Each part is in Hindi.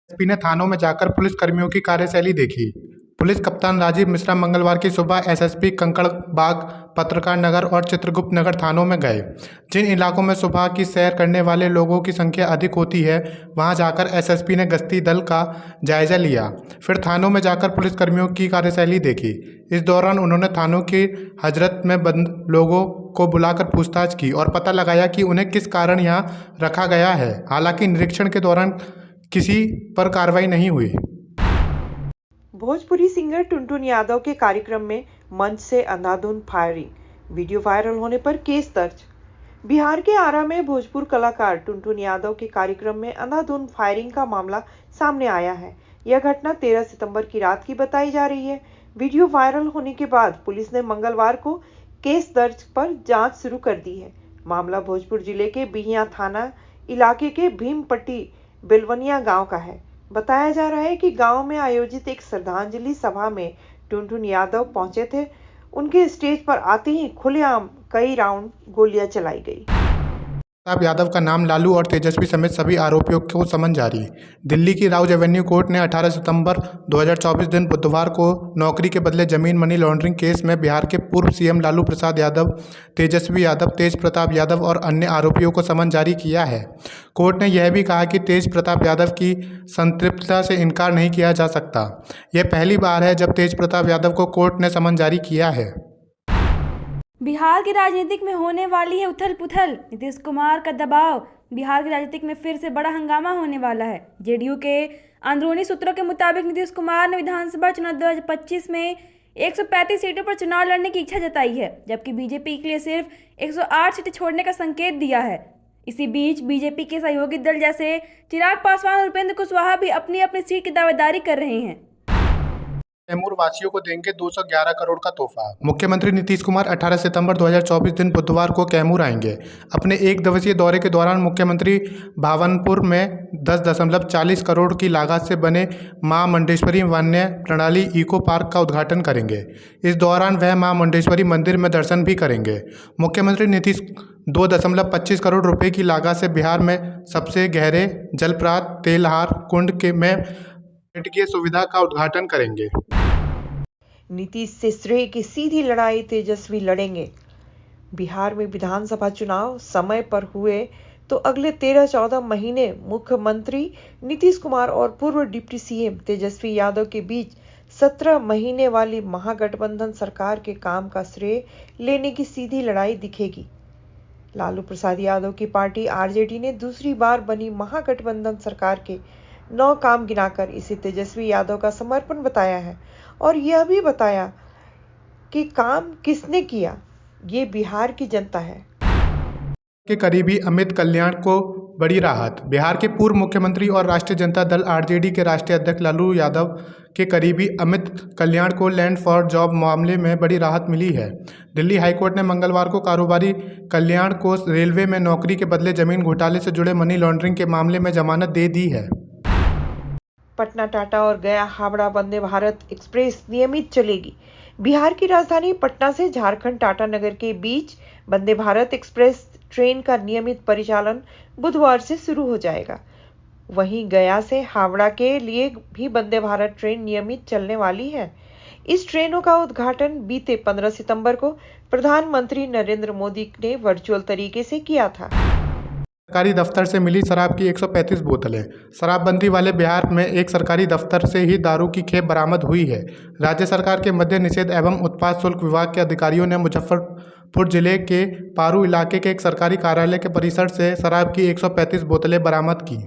एसपी ने थानों में जाकर पुलिस कर्मियों की कार्यशैली देखी। पुलिस कप्तान राजीव मिश्रा मंगलवार की सुबह एसएसपी कंकड़बाग, पत्रकार नगर और चित्रगुप्त नगर थानों में गए। जिन इलाकों में सुबह की सैर करने वाले लोगों की संख्या अधिक होती है, वहां जाकर एसएसपी ने गश्ती दल का जायजा लिया। फिर थानों में जाकर पुलिस कर्मियों की कार्यशैली देखी। इस दौरान उन्होंने थानों की हजरत में बंद लोगों को बुलाकर पूछताछ की और पता लगाया कि उन्हें किस कारण यहाँ रखा गया है। हालांकि निरीक्षण के दौरान किसी पर कार्रवाई नहीं हुई। भोजपुरी सिंगर टुनटुन यादव के कार्यक्रम में मंच से अंधाधुंध फायरिंग, वीडियो वायरल होने पर केस दर्ज। बिहार के आरा में भोजपुर कलाकार टुनटुन यादव के कार्यक्रम में अंधाधुंध फायरिंग का मामला सामने आया है। यह घटना 13 सितंबर की रात की बताई जा रही है। वीडियो वायरल होने के बाद पुलिस ने मंगलवार को केस दर्ज पर जांच शुरू कर दी है। मामला भोजपुर जिले के बिहियां थाना इलाके के भीमपट्टी बेलवनिया गांव का है। बताया जा रहा है कि गांव में आयोजित एक श्रद्धांजलि सभा में टुनटुन यादव पहुंचे थे। उनके स्टेज पर आते ही खुलेआम कई राउंड गोलियां चलाई गई। प्रताप यादव का नाम लालू और तेजस्वी समेत सभी आरोपियों को समन जारी। दिल्ली की राउज एवेन्यू कोर्ट ने 18 सितंबर 2024 दिन बुधवार को नौकरी के बदले जमीन मनी लॉन्ड्रिंग केस में बिहार के पूर्व सीएम लालू प्रसाद यादव, तेजस्वी यादव, तेज प्रताप यादव और अन्य आरोपियों को समन जारी किया है। कोर्ट ने यह भी कहा कि तेज प्रताप यादव की संतृप्तता से इनकार नहीं किया जा सकता। यह पहली बार है जब तेज प्रताप यादव को कोर्ट ने समन जारी किया है। बिहार की राजनीतिक में होने वाली है उथल पुथल। नीतीश कुमार का दबाव, बिहार की राजनीतिक में फिर से बड़ा हंगामा होने वाला है। जेडीयू के अंदरूनी सूत्रों के मुताबिक नीतीश कुमार ने विधानसभा चुनाव 2025 में 135 सीटों पर चुनाव लड़ने की इच्छा जताई है, जबकि बीजेपी के लिए सिर्फ 108 सीटें छोड़ने का संकेत दिया है। इसी बीच बीजेपी के सहयोगी दल जैसे चिराग पासवान और उपेंद्र कुशवाहा भी अपनी अपनी सीट की दावेदारी कर रहे हैं। कैमूर वासियों को देंगे 211 करोड़ का तोहफा। मुख्यमंत्री नीतीश कुमार 18 सितंबर 2024 दिन बुधवार को कैमूर आएंगे। अपने एक दिवसीय दौरे के दौरान मुख्यमंत्री भावनपुर में 10.40 करोड़ की लागत से बने मां मुंडेश्वरी वन्य प्रणाली इको पार्क का उद्घाटन करेंगे। इस दौरान वह मां मुंडेश्वरी मंदिर में दर्शन भी करेंगे। मुख्यमंत्री नीतीश 2.25 करोड़ रुपए की लागत से बिहार में सबसे गहरे जलप्रात तेलहार कुंड के में पर्यटकीय सुविधा का उद्घाटन करेंगे। नीतीश से श्रेय की सीधी लड़ाई तेजस्वी लड़ेंगे। बिहार में विधानसभा चुनाव समय पर हुए तो अगले 13-14 महीने मुख्यमंत्री नीतीश कुमार और पूर्व डिप्टी सीएम तेजस्वी यादव के बीच 17 महीने वाली महागठबंधन सरकार के काम का श्रेय लेने की सीधी लड़ाई दिखेगी। लालू प्रसाद यादव की पार्टी आरजेडी ने दूसरी बार बनी महागठबंधन सरकार के 9 काम गिनाकर इसे तेजस्वी यादव का समर्पण बताया है और यह भी बताया कि काम किसने किया, ये बिहार की जनता है। के करीबी अमित कल्याण को बड़ी राहत। बिहार के पूर्व मुख्यमंत्री और राष्ट्रीय जनता दल आरजेडी के राष्ट्रीय अध्यक्ष लालू यादव के करीबी अमित कल्याण को लैंड फॉर जॉब मामले में बड़ी राहत मिली है। दिल्ली हाईकोर्ट ने मंगलवार को कारोबारी कल्याण को रेलवे में नौकरी के बदले जमीन घोटाले से जुड़े मनी लॉन्ड्रिंग के मामले में जमानत दे दी है। पटना टाटा और गया हावड़ा वंदे भारत एक्सप्रेस नियमित चलेगी। बिहार की राजधानी पटना से झारखंड टाटा नगर के बीच वंदे भारत एक्सप्रेस ट्रेन का नियमित परिचालन बुधवार से शुरू हो जाएगा। वहीं गया से हावड़ा के लिए भी वंदे भारत ट्रेन नियमित चलने वाली है। इस ट्रेनों का उद्घाटन बीते 15 सितंबर को प्रधानमंत्री नरेंद्र मोदी ने वर्चुअल तरीके से किया था। सरकारी दफ्तर से मिली शराब की 135 बोतलें। शराबबंदी वाले बिहार में एक सरकारी दफ्तर से ही दारू की खेप बरामद हुई है। राज्य सरकार के मद्य निषेध एवं उत्पाद शुल्क विभाग के अधिकारियों ने मुजफ्फरपुर जिले के पारू इलाके के एक सरकारी कार्यालय के परिसर से शराब की 135 बोतलें बरामद की।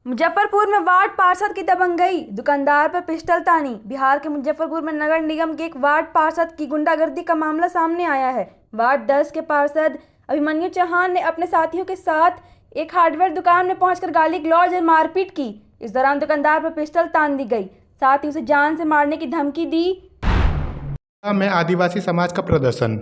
मुजफ्फरपुर में वार्ड पार्षद की दबंगई, दुकानदार पर पिस्टल तानी। बिहार के मुजफ्फरपुर में नगर निगम के एक वार्ड पार्षद की गुंडागर्दी का मामला सामने आया है। वार्ड 10 के पार्षद अभिमन्यु चौहान ने अपने साथियों के साथ एक हार्डवेयर दुकान में पहुंचकर गाली गलौज और मारपीट की। इस दौरान दुकानदार पर पिस्टल तान दी गई, साथ ही उसे जान से मारने की धमकी दी। में आदिवासी समाज का प्रदर्शन।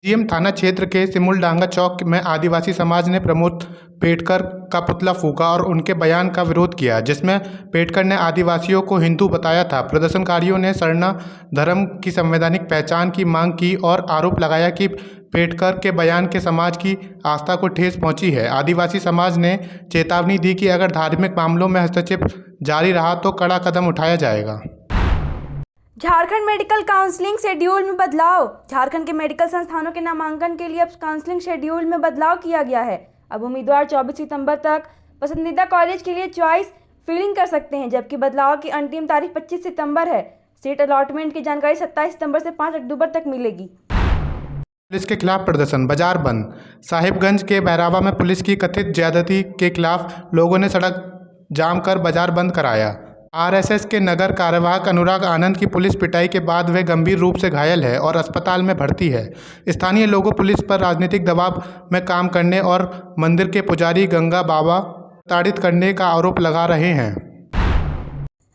सीएम थाना क्षेत्र के सिमुलडांगा चौक में आदिवासी समाज ने प्रमोद पेटकर का पुतला फूंका और उनके बयान का विरोध किया, जिसमें पेटकर ने आदिवासियों को हिंदू बताया था। प्रदर्शनकारियों ने सरना धर्म की संवैधानिक पहचान की मांग की और आरोप लगाया कि पेटकर के बयान के समाज की आस्था को ठेस पहुंची है। आदिवासी समाज ने चेतावनी दी कि अगर धार्मिक मामलों में हस्तक्षेप जारी रहा तो कड़ा कदम उठाया जाएगा। झारखंड मेडिकल काउंसलिंग शेड्यूल में बदलाव। झारखंड के मेडिकल संस्थानों के नामांकन के लिए अब काउंसलिंग शेड्यूल में बदलाव किया गया है। अब उम्मीदवार 24 सितंबर तक पसंदीदा कॉलेज के लिए चॉइस फिलिंग कर सकते हैं, जबकि बदलाव की अंतिम तारीख 25 सितंबर है। सीट अलॉटमेंट की जानकारी 27 सितंबर से 5 अक्टूबर तक मिलेगी। पुलिस के खिलाफ प्रदर्शन, बाजार बंद। साहिबगंज के बहरावा में पुलिस की कथित ज्यादती के खिलाफ लोगों ने सड़क जाम कर बाजार बंद कराया। आरएसएस के नगर कार्यवाहक अनुराग आनंद की पुलिस पिटाई के बाद वे गंभीर रूप से घायल है और अस्पताल में भर्ती है। स्थानीय लोगों पुलिस पर राजनीतिक दबाव में काम करने और मंदिर के पुजारी गंगा बाबा ताड़ित करने का आरोप लगा रहे हैं।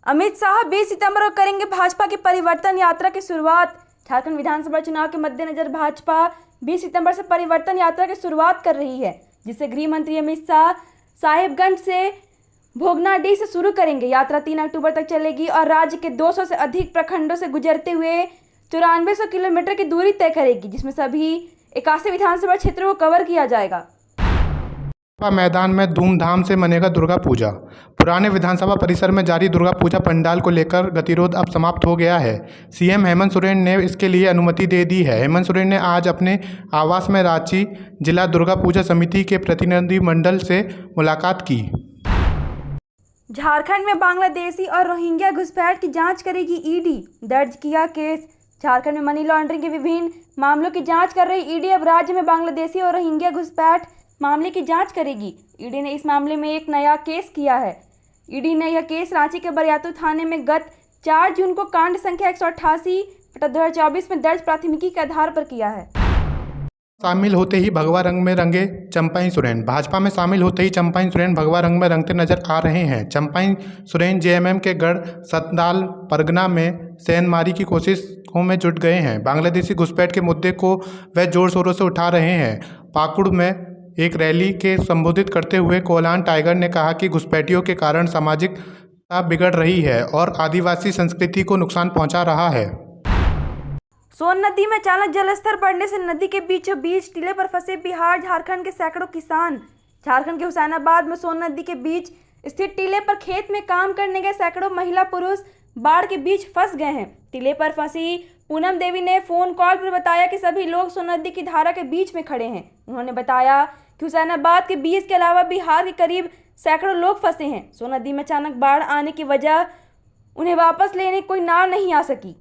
अमित शाह 20 सितंबर को करेंगे भाजपा की परिवर्तन यात्रा की शुरुआत। झारखंड विधानसभा चुनाव के मद्देनजर भाजपा 20 सितंबर से परिवर्तन यात्रा की शुरुआत कर रही है, जिसे गृह मंत्री अमित शाह साहिबगंज से भोगनाडीह से शुरू करेंगे। यात्रा 3 अक्टूबर तक चलेगी और राज्य के 200 से अधिक प्रखंडों से गुजरते हुए 9400 किलोमीटर की दूरी तय करेगी, जिसमें सभी 81 विधानसभा क्षेत्रों को कवर किया जाएगा। मैदान में धूमधाम से मनेगा दुर्गा पूजा। पुराने विधानसभा परिसर में जारी दुर्गा पूजा पंडाल को लेकर गतिरोध अब समाप्त हो गया है। सीएम हेमंत सोरेन ने इसके लिए अनुमति दे दी है। हेमंत सोरेन ने आज अपने आवास में रांची जिला दुर्गा पूजा समिति के प्रतिनिधिमंडल से मुलाकात की। झारखंड में बांग्लादेशी और रोहिंग्या घुसपैठ की जांच करेगी ईडी। दर्ज किया केस। झारखंड में मनी लॉन्ड्रिंग के विभिन्न मामलों की जांच कर रही ईडी अब राज्य में बांग्लादेशी और रोहिंग्या घुसपैठ मामले की जांच करेगी। ईडी ने इस मामले में एक नया केस किया है। ईडी ने यह केस रांची के बरियातू थाने में गत 4 जून को कांड संख्या 188/2024 में दर्ज प्राथमिकी के आधार पर किया है। शामिल होते ही भगवा रंग में रंगे चंपाई सोरेन। भाजपा में शामिल होते ही चंपाई सोरेन भगवा रंग में रंगते नजर आ रहे हैं। चंपाई सोरेन जेएमएम के गढ़ सतनाल परगना में सेंधमारी की कोशिशों में जुट गए हैं। बांग्लादेशी घुसपैठ के मुद्दे को वह जोर शोरों से उठा रहे हैं। पाकुड़ में एक रैली के संबोधित करते हुए कोलान टाइगर ने कहा कि घुसपैठियों के कारण सामाजिकता बिगड़ रही है और आदिवासी संस्कृति को नुकसान पहुंचा रहा है। सोन नदी में अचानक जलस्तर बढ़ने से नदी के बीचों बीच टीले पर फंसे बिहार झारखंड के सैकड़ों किसान। झारखंड के हुसैनाबाद में सोन नदी के बीच स्थित टीले पर खेत में काम करने गए सैकड़ों महिला पुरुष बाढ़ के बीच फंस गए हैं। टीले पर फंसी पूनम देवी ने फोन कॉल पर बताया कि सभी लोग सोन नदी की धारा के बीच में खड़े हैं। उन्होंने बताया कि हुसैनाबाद के बीच के अलावा बिहार के करीब सैकड़ों लोग फंसे हैं। सोन नदी में अचानक बाढ़ आने की वजह उन्हें वापस लेने कोई नाव नहीं आ सकी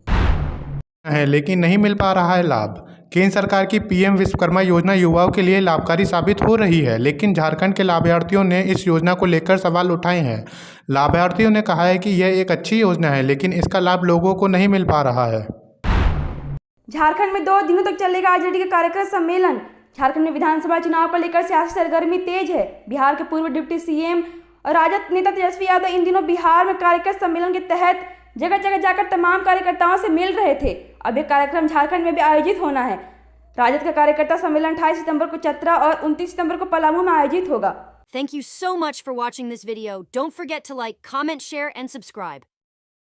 है, लेकिन नहीं मिल पा रहा है लाभ। केंद्र सरकार की पीएम विश्वकर्मा योजना युवाओं के लिए लाभकारी साबित हो रही है, लेकिन झारखंड के लाभार्थियों ने इस योजना को लेकर सवाल उठाए हैं। लाभार्थियों ने कहा है कि यह एक अच्छी योजना है, लेकिन इसका लाभ लोगों को नहीं मिल पा रहा है। झारखंड में 2 दिनों तक चलेगा आरजेडी का कार्यकर्ता सम्मेलन। झारखंड में विधानसभा चुनाव को लेकर सियासी सरगर्मी तेज है। बिहार के पूर्व डिप्टी सीएम और राजद नेता तेजस्वी यादव इन दिनों बिहार में कार्यकर्ता सम्मेलन के तहत जगह जगह जाकर तमाम कार्यकर्ताओं से मिल रहे थे। अब यह कार्यक्रम झारखंड में भी आयोजित होना है। राजद का कार्यकर्ता सम्मेलन 28 सितंबर को चतरा और 29 सितंबर को पलामू में आयोजित होगा। Thank you so much for watching this video. Don't forget to like, comment, share, and subscribe.